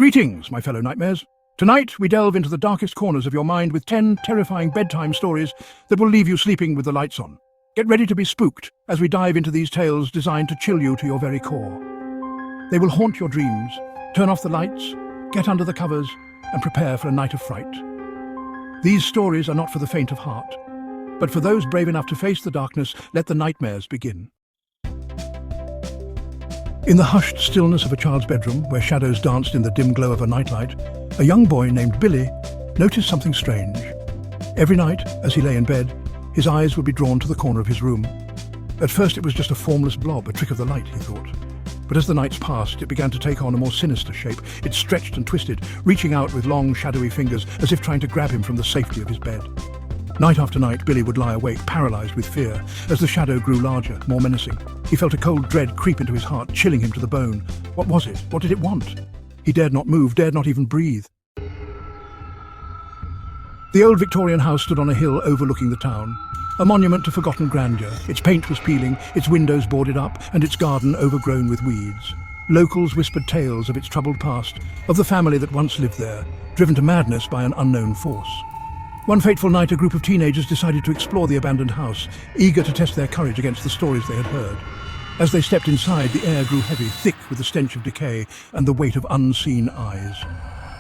Greetings, my fellow nightmares. Tonight, we delve into the darkest corners of your mind with 10 terrifying bedtime stories that will leave you sleeping with the lights on. Get ready to be spooked as we dive into these tales designed to chill you to your very core. They will haunt your dreams. Turn off the lights, get under the covers, and prepare for a night of fright. These stories are not for the faint of heart, but for those brave enough to face the darkness, let the nightmares begin. In the hushed stillness of a child's bedroom, where shadows danced in the dim glow of a nightlight, a young boy named Billy noticed something strange. Every night, as he lay in bed, his eyes would be drawn to the corner of his room. At first it was just a formless blob, a trick of the light, he thought. But as the nights passed, it began to take on a more sinister shape. It stretched and twisted, reaching out with long, shadowy fingers, as if trying to grab him from the safety of his bed. Night after night, Billy would lie awake, paralyzed with fear, as the shadow grew larger, more menacing. He felt a cold dread creep into his heart, chilling him to the bone. What was it? What did it want? He dared not move, dared not even breathe. The old Victorian house stood on a hill overlooking the town, a monument to forgotten grandeur. Its paint was peeling, its windows boarded up, and its garden overgrown with weeds. Locals whispered tales of its troubled past, of the family that once lived there, driven to madness by an unknown force. One fateful night, a group of teenagers decided to explore the abandoned house, eager to test their courage against the stories they had heard. As they stepped inside, the air grew heavy, thick with the stench of decay and the weight of unseen eyes.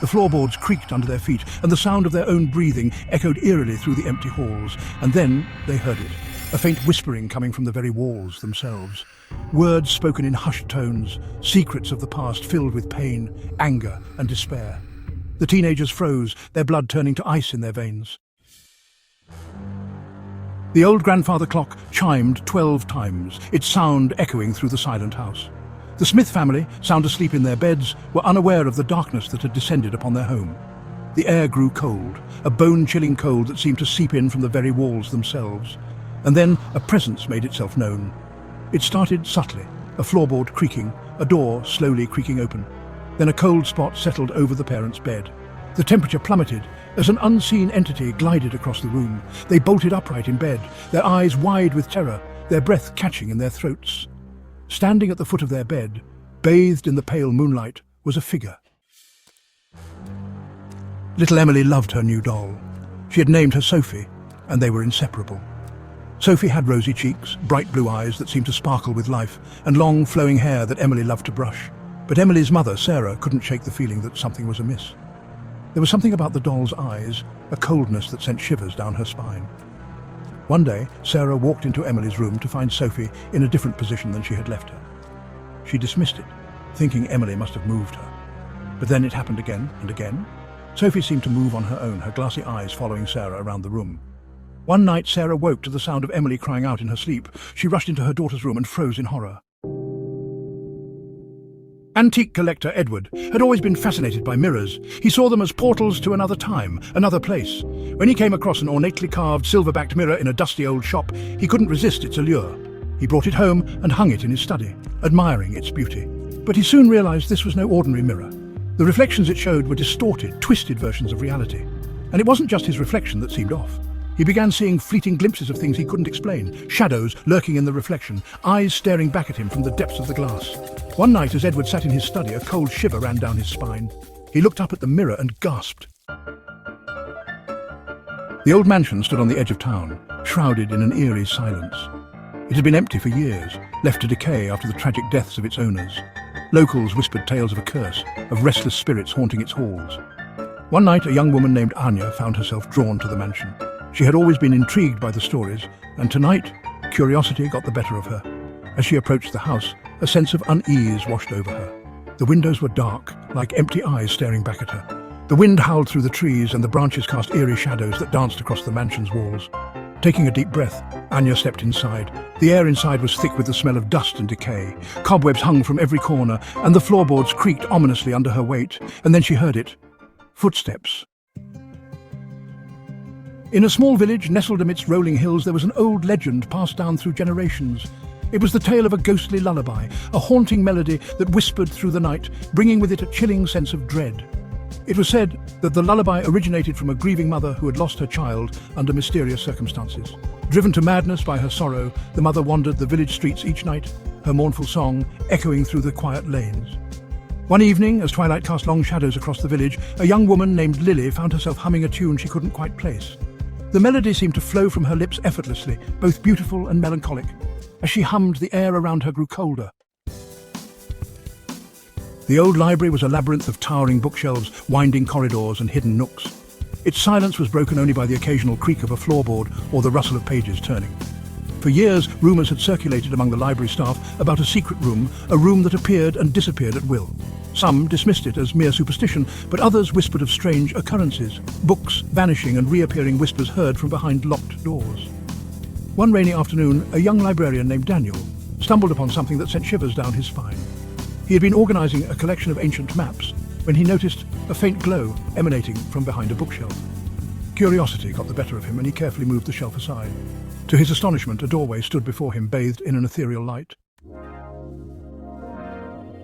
The floorboards creaked under their feet, and the sound of their own breathing echoed eerily through the empty halls. And then they heard it, a faint whispering coming from the very walls themselves. Words spoken in hushed tones, secrets of the past filled with pain, anger, and despair. The teenagers froze, their blood turning to ice in their veins. The old grandfather clock chimed 12 times, its sound echoing through the silent house. The Smith family, sound asleep in their beds, were unaware of the darkness that had descended upon their home. The air grew cold, a bone-chilling cold that seemed to seep in from the very walls themselves. And then a presence made itself known. It started subtly, a floorboard creaking, a door slowly creaking open. Then a cold spot settled over the parents' bed. The temperature plummeted as an unseen entity glided across the room. They bolted upright in bed, their eyes wide with terror, their breath catching in their throats. Standing at the foot of their bed, bathed in the pale moonlight, was a figure. Little Emily loved her new doll. She had named her Sophie, and they were inseparable. Sophie had rosy cheeks, bright blue eyes that seemed to sparkle with life, and long flowing hair that Emily loved to brush. But Emily's mother, Sarah, couldn't shake the feeling that something was amiss. There was something about the doll's eyes, a coldness that sent shivers down her spine. One day, Sarah walked into Emily's room to find Sophie in a different position than she had left her. She dismissed it, thinking Emily must have moved her. But then it happened again and again. Sophie seemed to move on her own, her glassy eyes following Sarah around the room. One night, Sarah woke to the sound of Emily crying out in her sleep. She rushed into her daughter's room and froze in horror. Antique collector Edward had always been fascinated by mirrors. He saw them as portals to another time, another place. When he came across an ornately carved silver-backed mirror in a dusty old shop, he couldn't resist its allure. He brought it home and hung it in his study, admiring its beauty. But he soon realized this was no ordinary mirror. The reflections it showed were distorted, twisted versions of reality. And it wasn't just his reflection that seemed off. He began seeing fleeting glimpses of things he couldn't explain, shadows lurking in the reflection, eyes staring back at him from the depths of the glass. One night, as Edward sat in his study, a cold shiver ran down his spine. He looked up at the mirror and gasped. The old mansion stood on the edge of town, shrouded in an eerie silence. It had been empty for years, left to decay after the tragic deaths of its owners. Locals whispered tales of a curse, of restless spirits haunting its halls. One night, a young woman named Anya found herself drawn to the mansion. She had always been intrigued by the stories, and tonight, curiosity got the better of her. As she approached the house, a sense of unease washed over her. The windows were dark, like empty eyes staring back at her. The wind howled through the trees, and the branches cast eerie shadows that danced across the mansion's walls. Taking a deep breath, Anya stepped inside. The air inside was thick with the smell of dust and decay. Cobwebs hung from every corner, and the floorboards creaked ominously under her weight. And then she heard it. Footsteps. In a small village nestled amidst rolling hills, there was an old legend passed down through generations. It was the tale of a ghostly lullaby, a haunting melody that whispered through the night, bringing with it a chilling sense of dread. It was said that the lullaby originated from a grieving mother who had lost her child under mysterious circumstances. Driven to madness by her sorrow, the mother wandered the village streets each night, her mournful song echoing through the quiet lanes. One evening, as twilight cast long shadows across the village, a young woman named Lily found herself humming a tune she couldn't quite place. The melody seemed to flow from her lips effortlessly, both beautiful and melancholic. As she hummed, the air around her grew colder. The old library was a labyrinth of towering bookshelves, winding corridors and hidden nooks. Its silence was broken only by the occasional creak of a floorboard or the rustle of pages turning. For years, rumours had circulated among the library staff about a secret room, a room that appeared and disappeared at will. Some dismissed it as mere superstition, but others whispered of strange occurrences, books vanishing and reappearing whispers heard from behind locked doors. One rainy afternoon, a young librarian named Daniel stumbled upon something that sent shivers down his spine. He had been organising a collection of ancient maps when he noticed a faint glow emanating from behind a bookshelf. Curiosity got the better of him and he carefully moved the shelf aside. To his astonishment, a doorway stood before him, bathed in an ethereal light.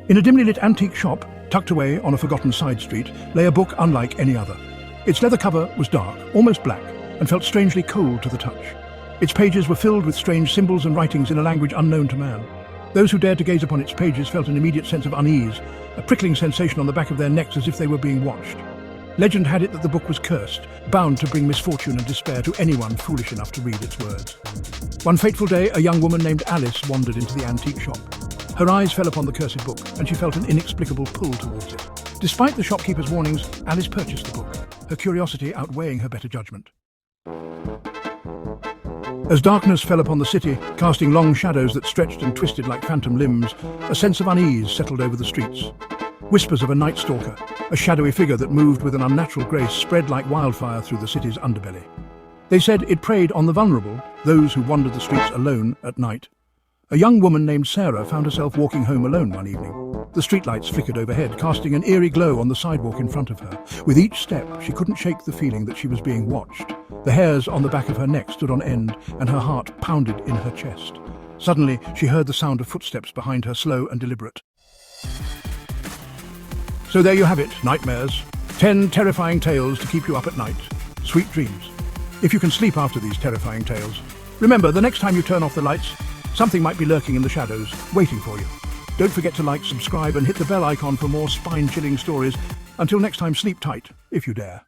In a dimly lit antique shop, tucked away on a forgotten side street, lay a book unlike any other. Its leather cover was dark, almost black, and felt strangely cold to the touch. Its pages were filled with strange symbols and writings in a language unknown to man. Those who dared to gaze upon its pages felt an immediate sense of unease, a prickling sensation on the back of their necks as if they were being watched. Legend had it that the book was cursed, bound to bring misfortune and despair to anyone foolish enough to read its words. One fateful day, a young woman named Alice wandered into the antique shop. Her eyes fell upon the cursed book, and she felt an inexplicable pull towards it. Despite the shopkeeper's warnings, Alice purchased the book, her curiosity outweighing her better judgment. As darkness fell upon the city, casting long shadows that stretched and twisted like phantom limbs, a sense of unease settled over the streets. Whispers of a night stalker, a shadowy figure that moved with an unnatural grace, spread like wildfire through the city's underbelly. They said it preyed on the vulnerable, those who wandered the streets alone at night. A young woman named Sarah found herself walking home alone one evening. The streetlights flickered overhead, casting an eerie glow on the sidewalk in front of her. With each step, she couldn't shake the feeling that she was being watched. The hairs on the back of her neck stood on end, and her heart pounded in her chest. Suddenly, she heard the sound of footsteps behind her, slow and deliberate. So there you have it, nightmares. 10 terrifying tales to keep you up at night. Sweet dreams. If you can sleep after these terrifying tales, remember, the next time you turn off the lights, something might be lurking in the shadows, waiting for you. Don't forget to like, subscribe, and hit the bell icon for more spine-chilling stories. Until next time, sleep tight, if you dare.